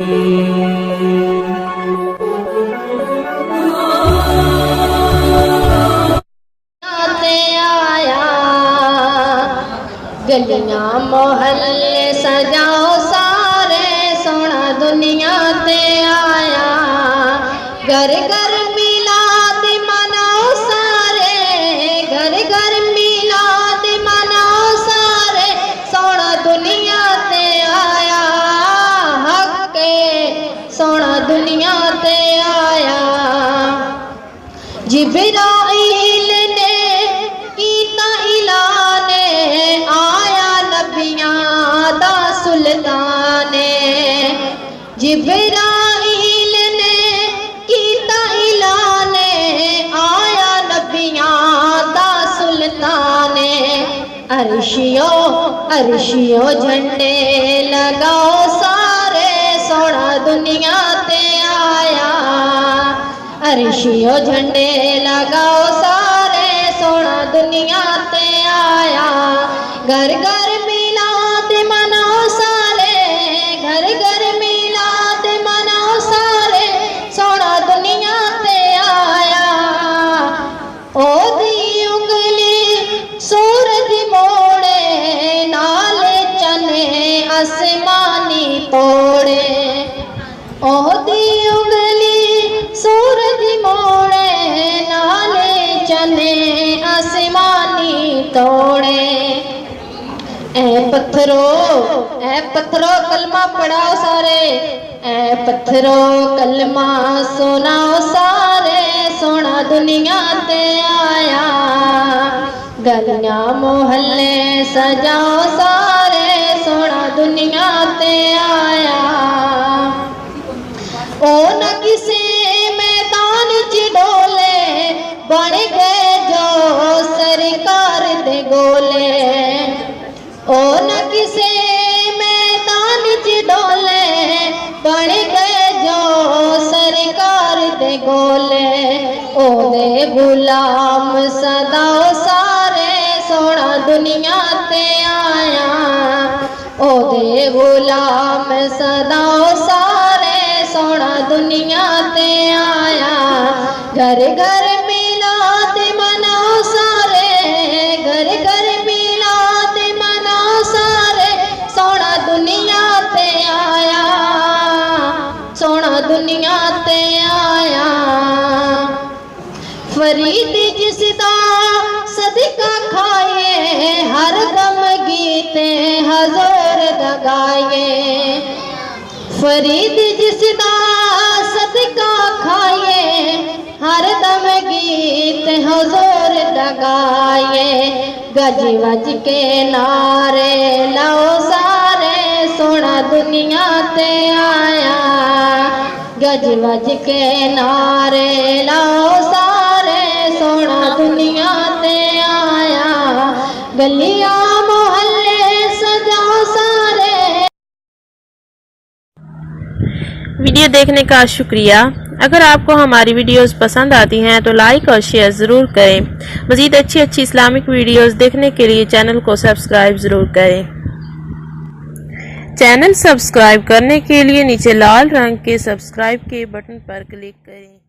गलियां मोहल्ले सजाओ सारे सोना दुनिया ते आया। घर घर मिलाद मनाओ सारे, घर घर मिलाद मनाओ सारे सोना दुनिया ते आया। हक सोना दुनिया ते आया। जिब्राइल ने कीता ऐलाने आया नबियां दा सुल्ताने। जिब्राइल ने कीता ऐलाने आया नबियां दा सुल्ताने। अर्शियो अर्शियो झंडे लगाओ सारे सोना दुनिया ते आया। अर्शियो झंडे लगाओ सारे सोना दुनिया ते आया। घर घर मिलाद मनाओ सारे, घर घर मिलाद मनाओ सारे सोना दुनिया ते आया। ओदी उंगली सूरज मोड़े नाले चने आसमानी तोड़े। ओदी उंगली सूरज मोड़े नाले चने आसमानी तोड़े। ए पत्थरों कलमा पढ़ाओ सारे, ए पत्थरों कलमा सुनाओ सारे सोना दुनिया ते आया। गलियां मोहल्ले सजाओ सारे सोना दुनिया ते आया। ओ न किसे मैदान च डोले बन गए जो सरकार दे गोले। ओ न किसे मैदान च डोले बन गए जो सरकार दे गोले। ओ दे गुलाम सदाओ सारे सोना दुनिया ते आया। ओ दे गुलाम सदाओ सारे सोना दुनिया ते आया। घर घर मिलाद मनाओ सारे, घर घर मिलाद मनाओ सारे सोना दुनिया ते आया। सोना दुनिया ते आया। फरीद जिसदा सदका खाए हर दम गीते हजूर दगाए। फरीद जिसदा सदका खाए हर दम गीत हुजूर दगाए। गज वज के नारे लाओ सारे सोना दुनिया ते आया। गज वज के नारे लाओ सारे सोना दुनिया ते आया। गलियां मोहल्ले सजाओ सारे। वीडियो देखने का शुक्रिया। अगर आपको हमारी वीडियोस पसंद आती हैं तो लाइक और शेयर ज़रूर करें। मज़ीद अच्छी इस्लामिक वीडियोस देखने के लिए चैनल को सब्सक्राइब ज़रूर करें। चैनल सब्सक्राइब करने के लिए नीचे लाल रंग के सब्सक्राइब के बटन पर क्लिक करें।